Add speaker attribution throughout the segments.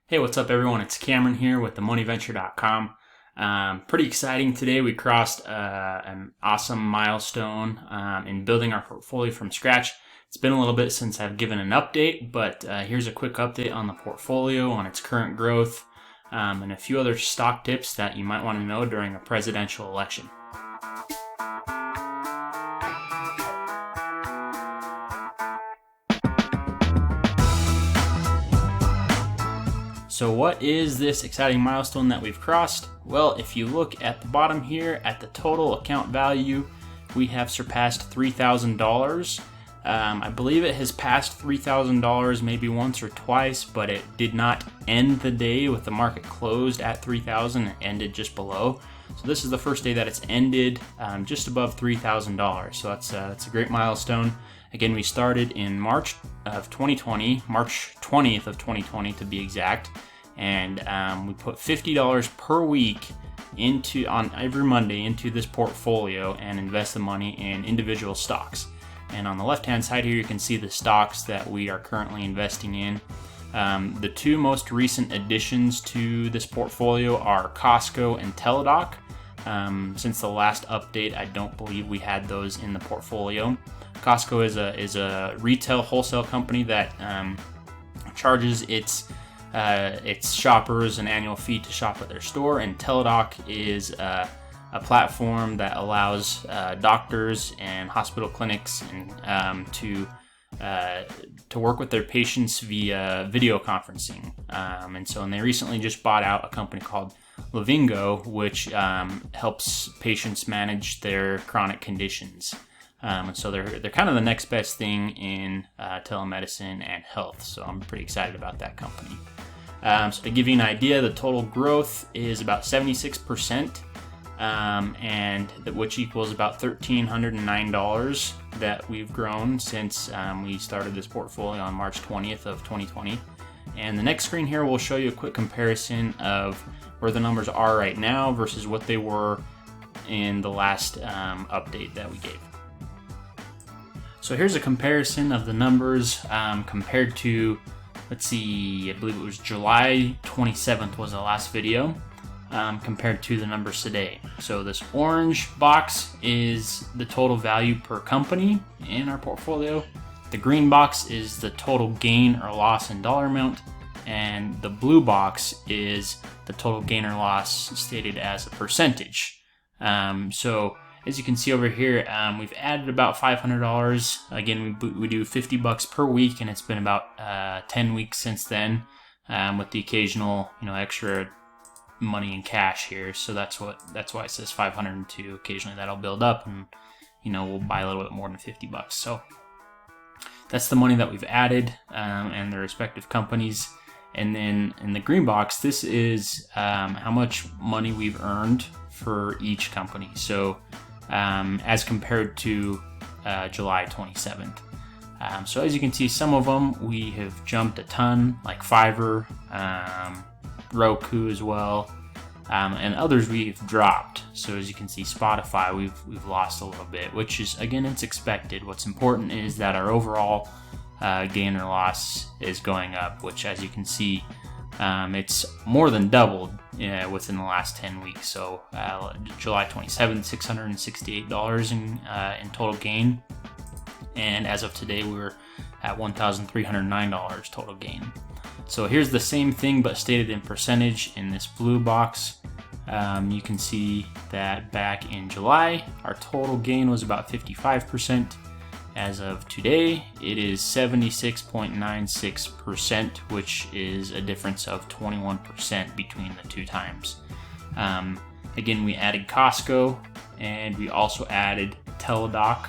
Speaker 1: Hey, what's up, everyone? It's Cameron here with themoneyventure.com. Pretty exciting today. We crossed an awesome milestone in building our portfolio from scratch. It's been a little bit since I've given an update, but here's a quick update on the portfolio, on its current growth, and a few other stock tips that you might want to know during a presidential election. So what is this exciting milestone that we've crossed? Well, if you look at the bottom here at the total account value, we have surpassed $3,000. I believe it has passed $3,000 maybe once or twice, but it did not end the day with the market closed at $3,000. It ended just below. So this is the first day that it's ended just above $3,000. So that's a great milestone. Again, we started in March of 2020, March 20th of 2020 to be exact, and we put $50 per week on every Monday into this portfolio and invest the money in individual stocks. And on the left-hand side here, you can see the stocks that we are currently investing in. The two most recent additions to this portfolio are Costco and Teladoc. Since the last update, I don't believe we had those in the portfolio. Costco is a retail wholesale company that charges its shoppers an annual fee to shop at their store, and Teladoc is a platform that allows doctors and hospital clinics to work with their patients via video conferencing. And they recently just bought out a company called Livongo, which helps patients manage their chronic conditions. And so they're kind of the next best thing in telemedicine and health. So I'm pretty excited about that company. So to give you an idea, the total growth is about 76%, which equals about $1,309 that we've grown since we started this portfolio on March 20th of 2020. And the next screen here will show you a quick comparison of where the numbers are right now versus what they were in the last update that we gave. So here's a comparison of the numbers compared to, let's see, I believe it was July 27th was the last video, compared to the numbers today. So this orange box is the total value per company in our portfolio. The green box is the total gain or loss in dollar amount. And the blue box is the total gain or loss stated as a percentage. So as you can see over here, we've added about $500. Again, we do $50 per week, and it's been about 10 weeks since then, with the occasional, extra money in cash here. So that's why it says 502. Occasionally that'll build up, and we'll buy a little bit more than $50. So that's the money that we've added, and the respective companies. And then in the green box, this is how much money we've earned for each company. So as compared to July 27th. So as you can see, some of them we have jumped a ton, like Fiverr, Roku as well, and others we've dropped. So as you can see, Spotify we've lost a little bit, which is, again, it's expected. What's important is that our overall gain or loss is going up, which, as you can see, it's more than doubled within the last 10 weeks. So July 27th, $668 in total gain. And as of today, we're at $1,309 total gain. So here's the same thing, but stated in percentage in this blue box. You can see that back in July, our total gain was about 55%. As of today, it is 76.96%, which is a difference of 21% between the two times. Again, we added Costco, and we also added Teladoc,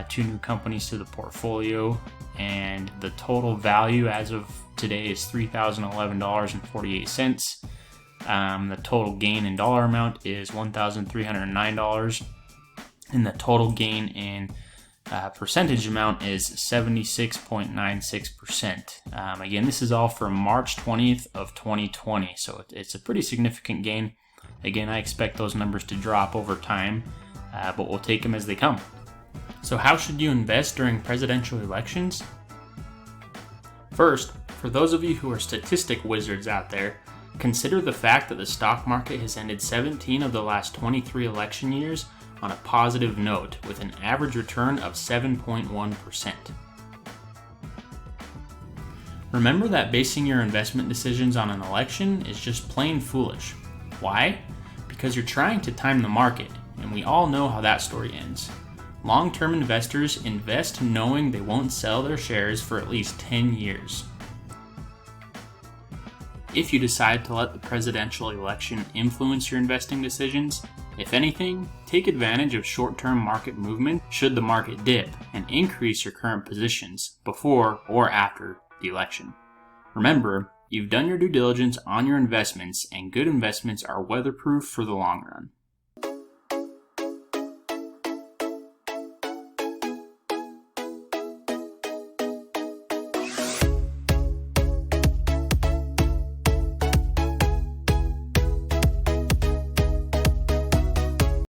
Speaker 1: two new companies to the portfolio, and the total value as of today is $3,011.48. The total gain in dollar amount is $1,309, and the total gain in percentage amount is 76.96%. Again, this is all for March 20th of 2020, so it's a pretty significant gain. Again, I expect those numbers to drop over time, but we'll take them as they come. So how should you invest during presidential elections? First, For those of you who are statistic wizards out there, consider the fact that the stock market has ended 17 of the last 23 election years on a positive note with an average return of 7.1%. Remember that basing your investment decisions on an election is just plain foolish. Why? Because you're trying to time the market, and we all know how that story ends. Long-term investors invest knowing they won't sell their shares for at least 10 years. If you decide to let the presidential election influence your investing decisions, if anything, take advantage of short-term market movement should the market dip and increase your current positions before or after the election. Remember, you've done your due diligence on your investments, and good investments are weatherproof for the long run.